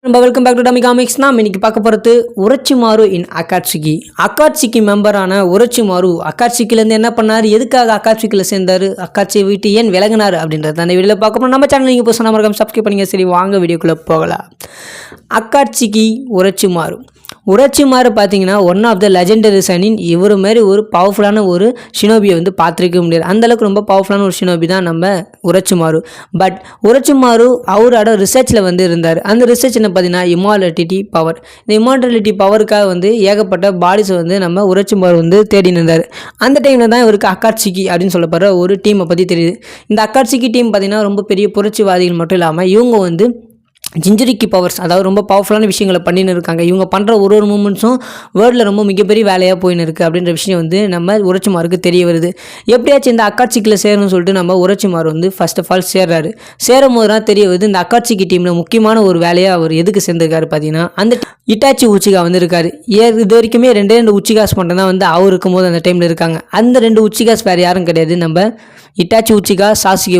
Welcome back to டமி comics. நாம் இன்னைக்கு பார்க்க போகிறது உரோச்சிமாரு இன் அகாட்சுகி. அகாட்சுகி மெம்பரான உரோச்சிமாரு அகாட்சுகிலேருந்து என்ன பண்ணார், எதுக்காக அகாட்சுகியில் சேர்ந்தார், அகாட்சியை விட்டு ஏன் விலகினார் அப்படின்றத அந்த வீடியோவில் பார்க்க போகிறோம். நம்ம சேனல் நீங்கள் புதுசாக நம்ம சப்ஸ்கிரைப் பண்ணிங்க. சரி வாங்க வீடியோக்குள்ளே போகலாம். அகாட்சுகி உரோச்சிமாரு பார்த்தீங்கன்னா ஒன் ஆஃப் த லெஜெண்டரி சனின் இவர் மாதிரி ஒரு பவர்ஃபுல்லான ஒரு ஷினோபியை வந்து பார்த்துருக்க முடியாது. அந்தளவுக்கு ரொம்ப பவர்ஃபுல்லான ஒரு ஷினோபி தான் நம்ம உரோச்சிமாரு. பட் உரோச்சிமாரு அவரோட ரிசர்ச்சில் வந்து இருந்தார். அந்த ரிசர்ச் என்ன பார்த்தீங்கன்னா இமார்டாலிட்டி பவர். இந்த இமார்டாலிட்டி பவருக்காக வந்து ஏகப்பட்ட பாடிஸை வந்து நம்ம உரோச்சிமாரு வந்து தேடி நின்றார். அந்த டைமில் தான் இவருக்கு அகாட்சுகி அப்படின்னு சொல்லப்படுற ஒரு டீமை பற்றி தெரியுது. இந்த அகாட்சுகி டீம் பார்த்தீங்கன்னா ரொம்ப பெரிய புரட்சிவாதிகள் மட்டும் இல்லாமல் இவங்க வந்து ஜிஞ்சரிக்கி பவர்ஸ், அதாவது ரொம்ப பவர்ஃபுல்லான விஷயங்களை பண்ணின்னு இருக்காங்க. இவங்க பண்ணுற ஒரு மூமெண்ட்ஸும் வேர்ல்டில் ரொம்ப மிகப்பெரிய வேலையாக போயின்னு இருக்குது அப்படின்ற விஷயம் வந்து நம்ம உரோச்சிமாருக்கு தெரிய வருது. எப்படியாச்சும் இந்த அகாட்சுகியில் சேரணும்னு சொல்லிட்டு நம்ம உரோச்சிமாரு வந்து ஃபர்ஸ்ட் ஆஃப் ஆல் சேர்றாரு. சேரும் போது தான் தெரிய வருது இந்த அகாட்சுகி டீமில் முக்கியமான ஒரு வேலையாக அவர் எதுக்கு சேர்ந்திருக்காரு பார்த்தீங்கன்னா அந்த இட்டாச்சி உச்சிகா வந்து இருக்காரு. இது வரைக்குமே ரெண்டு உச்சிகாஸ் மட்டும் தான் வந்து அவர் இருக்கும்போது அந்த டைமில் இருக்காங்க. அந்த 2 உச்சிகாஸ் வேறு யாரும் கிடையாது, நம்ம இட்டாச்சி உச்சிகா, சாசுகே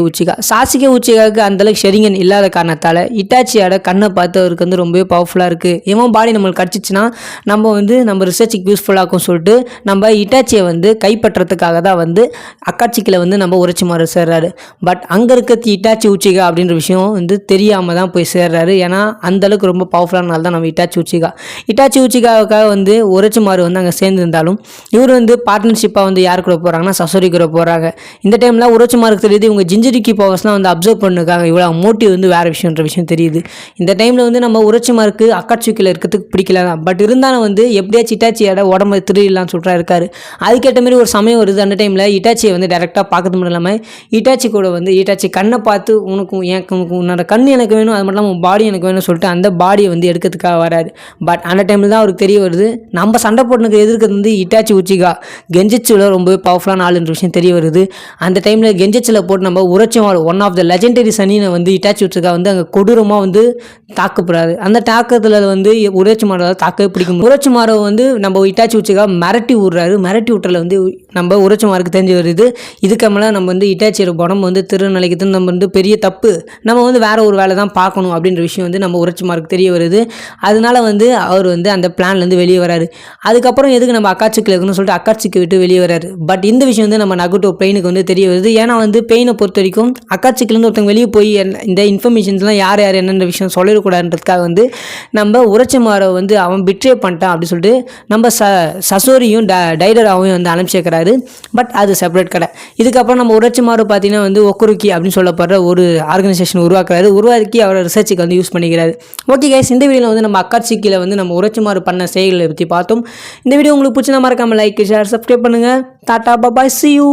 உச்சிகாவுக்கு அந்தளவுக்கு ஷெரிங்கன் இல்லாத காரணத்தால் இட்டாச்சியோட கண்ணை பார்த்து அவருக்கு வந்து ரொம்பவே பவர்ஃபுல்லாக இருக்குது. இவன் பாடி நம்மளுக்கு கிடச்சிச்சின்னா நம்ம ரிசர்ச்சுக்கு யூஸ்ஃபுல்லாகும் சொல்லிட்டு நம்ம இட்டாச்சியை வந்து கைப்பற்றத்துக்காக தான் வந்து அகாட்சுகியில் வந்து நம்ம உரோச்சிமாரு சேர்றாரு. பட் அங்கே இருக்கிறது இட்டாச்சி உச்சிகா அப்படின்ற விஷயம் வந்து தெரியாமல் தான் போய் சேர்றாரு. ஏன்னா அந்தளவுக்கு ரொம்ப பவர்ஃபுல்லானால தான் நம்ம இட்டாச்சி உச்சிகாவுக்காக வந்து உரோச்சிமாரு வந்து அங்கே சேர்ந்துருந்தாலும் இவர் வந்து பார்ட்னர்ஷிப்பாக வந்து யார் கூட போகிறாங்கன்னா சசோரி கூட போகிறாங்க. இந்த டைமில் உரோச்சிமாருக்கு தெரியுது இவங்க ஜிஞ்சரிக்கி பவர்ஸ்லாம் வந்து அப்சர்வ் பண்ணிருக்காங்க, இவ்வளோ மோட்டிவ் வந்து வேறு விஷயம் தெரியுது. இந்த டைமில் வந்து நம்ம உரோச்சிமாருக்கு அகாட்சுகியில் இருக்கிறதுக்கு பிடிக்கல தான். பட் இருந்தாலும் வந்து எப்படியாச்சும் இட்டாச்சியோட உடம்பு திருடலான்னு சொல்கிறா இருக்காரு. அதுக்கேற்ற மாதிரி ஒரு சமயம் வருது. அந்த டைமில் இட்டாச்சியை வந்து டேரெக்டாக பார்க்கறது மட்டும் இல்லாமல் இட்டாச்சி கூட வந்து இட்டாச்சி கண்ணை பார்த்து உன்னோட கண் எனக்கு வேணும், அது மட்டும் இல்லாமல் பாடி எனக்கு வேணும்னு சொல்லிட்டு அந்த பாடியை வந்து எடுக்கிறதுக்காக வராரு. பட் அந்த டைமில் தான் அவருக்கு தெரிய வருது நம்ம சண்டை போட்டுனுக்கு எதிர்க்கிறது வந்து இட்டாச்சி உச்சிகா, கெஞ்சிச்சில் ரொம்பவே பவர்ஃபுல்லான ஆளுன்ற விஷயம் தெரிய வருது. அந்த டைமில் கெஞ்சிச்சில் போட்டு நம்ம உரோச்சிமாரு ஒன் ஆஃப் த லெஜெண்டரி சனினை வந்து இட்டாச்சி உச்சிகா வந்து அங்கே கொடூரமாக வந்து தாக்கப்படுறாரு. அந்த தாக்கத்தில் வந்து உரோச்சிமாரால் தாக்கவே பிடிக்கும். உரோச்சிமாரை வந்து நம்ம இட்டாச்சி உச்சிகா மிரட்டி விட்டுறல வந்து நம்ம உரோச்சிமாருக்கு தெரிஞ்சு வருது. இதுக்கு மேலே நம்ம வந்து இட்டாச்சியோட உடம்பு வந்து திருநிலைக்கு நம்ம வந்து பெரிய தப்பு, நம்ம வந்து வேற ஒரு வேலை தான் பார்க்கணும் அப்படின்ற விஷயம் வந்து நம்ம உரோச்சிமாருக்கு தெரிய வருது. அதனால வந்து அவர் வந்து அந்த பிளான்லேருந்து வெளியே வராரு. அதுக்கப்புறம் எதுக்கு நம்ம அகாட்சுகியில் இருக்கணும்னு சொல்லிட்டு அகாட்சுகி விட்டு வெளியே வராரு. பட் இந்த விஷயம் வந்து நம்ம நகுட்டோ பெயினுக்கு வந்து தெரிய வருது. ஏன்னா வந்து பெயினை பொறுத்த வரைக்கும் அகாட்சுகிலேருந்து ஒருத்தவங்க வெளியே போய் இந்த இன்ஃபர்மேஷன்ஸ்லாம் யார் என்னென்ன விஷயம் சொல்லிடக்கூடாதுன்றதுக்காக வந்து நம்ம உரோச்சிமாரை வந்து அவன் பிட்ரே பண்ணிட்டான் அப்படின்னு சொல்லிட்டு நம்ம சசோரியும் டைடராவையும் வந்து அனுப்பிச்சிருக்கிறாரு. பட் அது செப்பரேட் கடை. இதுக்கப்புறம் நம்ம உரோச்சிமாரு பார்த்தீங்கன்னா வந்து ஒக்குருக்கி அப்படின்னு சொல்லப்படுற ஒரு ஆர்கனைசேஷன் உருவாக்கி அவரை ரிசர்ச்சுக்கு வந்து யூஸ் பண்ணிக்கிறாரு. ஓகே கைஸ், இந்த வீடியோவில் வந்து நம்ம அகாட்சுகியில் வந்து நம்ம உரோச்சிமாரு பண்ண செயல்களை பற்றி பார்த்தோம். இந்த வீடியோ உங்களுக்கு பிடிச்சா மறக்காம லைக், ஷேர், சப்ஸ்கிரைப் பண்ணுங்கள். டாடா பாய், see you.